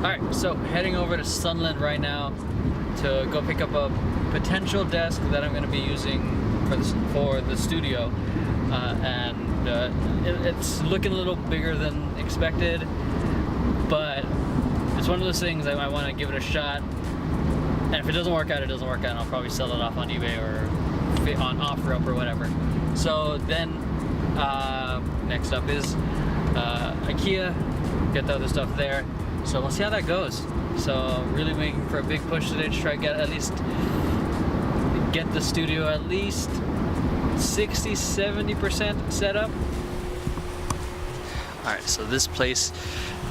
Alright, so heading over to Sunland right now to go pick up a potential desk that I'm going to be using for the studio. It's looking a little bigger than expected, but it's one of those things I want to give it a shot. And if it doesn't work out, it doesn't work out, and I'll probably sell it off on eBay or on OfferUp or whatever. So then, next up is IKEA, get the other stuff there. So we'll see how that goes. So really making for a big push today to try to get the studio at least 60-70% set up. Alright, so this place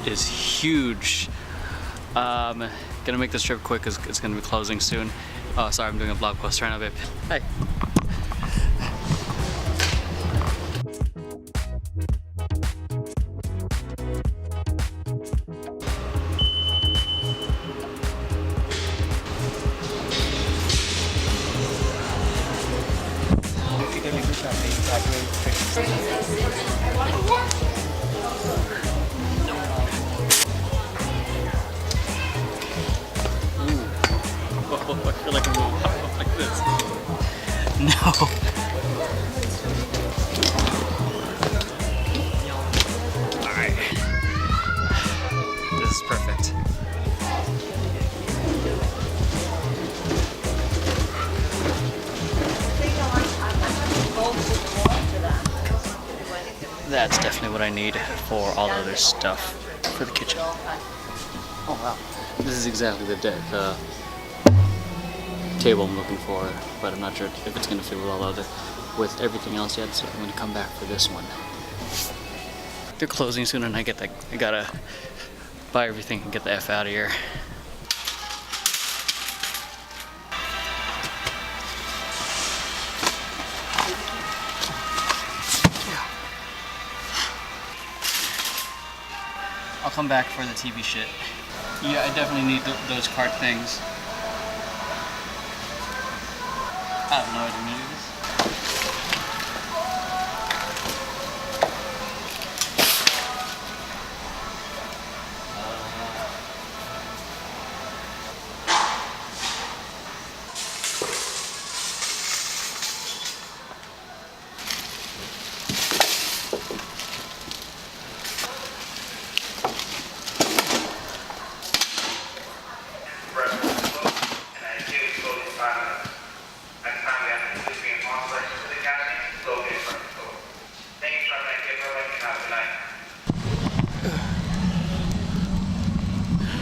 is huge. Gonna make this trip quick because it's gonna be closing soon. Oh, sorry, I'm doing a blog post right now, babe. Hey. I feel like I'm going to pop up like this. No. Alright. This is perfect. That's definitely what I need for all the other stuff for the kitchen. Oh wow. This is exactly the table I'm looking for, but I'm not sure if it's going to fit with everything else yet, so I'm going to come back for this one. They're closing soon and I gotta buy everything and get the F out of here. I'll come back for the TV shit. Yeah, I definitely need those cart things. I have no idea what this.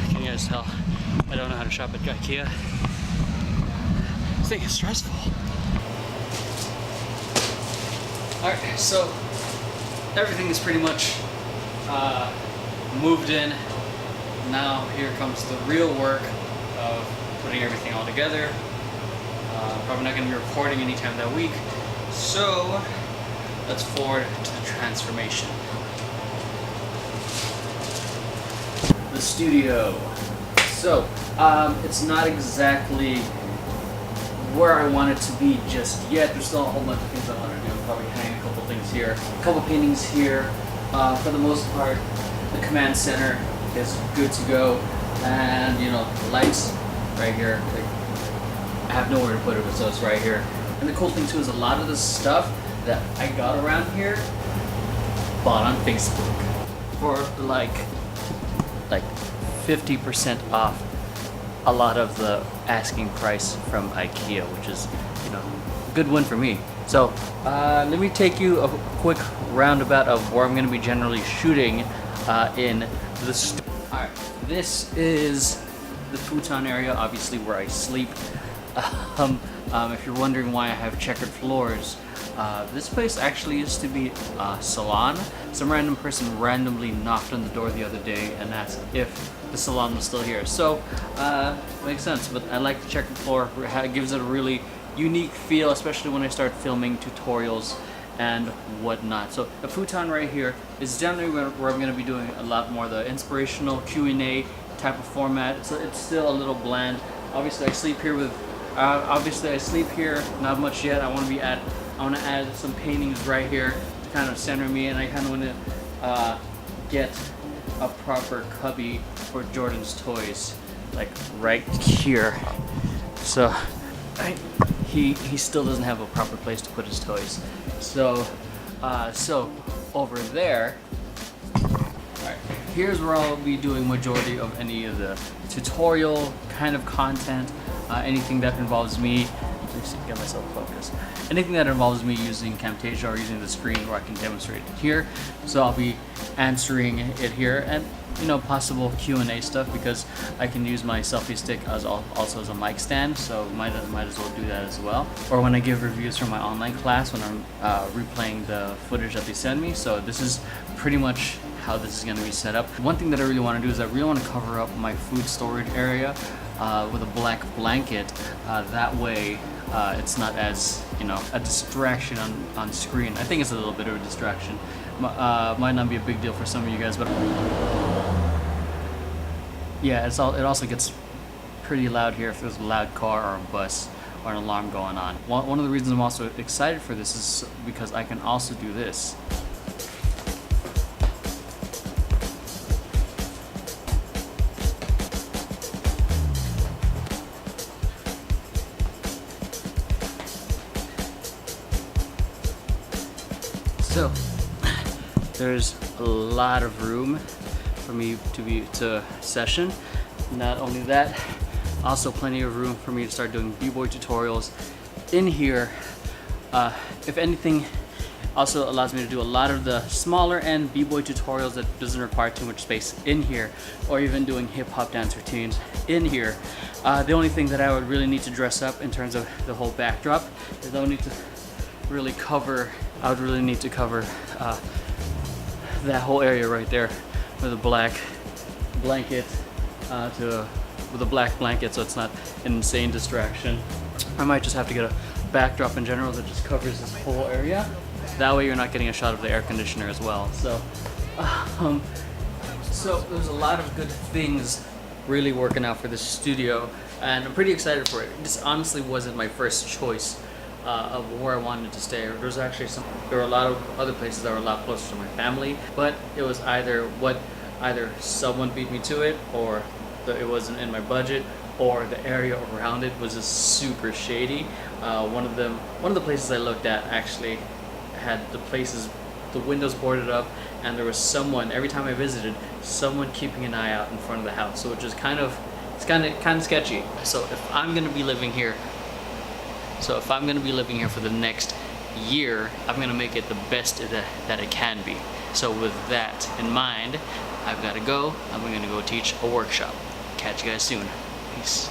Can you guys tell I don't know how to shop at IKEA? This thing is stressful. Alright, so everything is pretty much moved in. Now here comes the real work of putting everything all together. Probably not going to be recording anytime that week, so let's forward to the transformation. The studio. So it's not exactly where I want it to be just yet. There's still a whole bunch of things I want to do. I'll probably hang a couple things here, a couple paintings here. For the most part, the command center is good to go, and you know, the lights right here. I have nowhere to put it, so it's right here. And the cool thing too is a lot of the stuff that I got around here bought on Facebook for like 50% off a lot of the asking price from IKEA, which is, you know, a good win for me. So let me take you a quick roundabout of where I'm going to be generally shooting in the studio. Alright, this is the futon area, obviously where I sleep. If you're wondering why I have checkered floors, this place actually used to be a salon. Some random person randomly knocked on the door the other day and asked if the salon was still here. So, makes sense, but I like the checkered floor. It gives it a really unique feel, especially when I start filming tutorials and whatnot. So the futon right here is generally where I'm going to be doing a lot more the inspirational Q&A type of format. So it's still a little bland. Obviously I sleep here not much yet. I want to add some paintings right here to kind of center me, and I kind of want to get a proper cubby for Jordan's toys, like right here. So he still doesn't have a proper place to put his toys. So over there, alright, here's where I'll be doing majority of any of the tutorial kind of content, anything that involves me. Let me see, get myself focused. Anything that involves me using Camtasia or using the screen where I can demonstrate it here. So I'll be answering it here, and possible Q&A stuff, because I can use my selfie stick as also as a mic stand, so might as well do that as well. Or when I give reviews from my online class, when I'm replaying the footage that they send me. So this is pretty much how this is going to be set up. One thing that I really want to do is I really want to cover up my food storage area with a black blanket. That way it's not as a distraction on screen. I think it's a little bit of a distraction. Might not be a big deal for some of you guys, but yeah, it also gets pretty loud here if there's a loud car or a bus or an alarm going on. One of the reasons I'm also excited for this is because I can also do this. So there's a lot of room for me to session. Not only that, also plenty of room for me to start doing b-boy tutorials in here. If anything, also allows me to do a lot of the smaller end b-boy tutorials that doesn't require too much space in here, or even doing hip-hop dance routines in here. The only thing that I would really need to dress up in terms of the whole backdrop is I would need to really cover that whole area right there with a black blanket, with a black blanket, so it's not an insane distraction. I might just have to get a backdrop in general that just covers this whole area. That way you're not getting a shot of the air conditioner as well. So there's a lot of good things really working out for this studio, and I'm pretty excited for it. This honestly wasn't my first choice of where I wanted to stay. There were a lot of other places that were a lot closer to my family, but it was either someone beat me to it, or it wasn't in my budget, or the area around it was just super shady. One of the places I looked at actually had the windows boarded up, and there was someone, every time I visited, someone keeping an eye out in front of the house. So it's kind of sketchy. So if I'm gonna be living here for the next year, I'm gonna make it the best that it can be. So with that in mind, I've got to go. I'm gonna go teach a workshop. Catch you guys soon. Peace.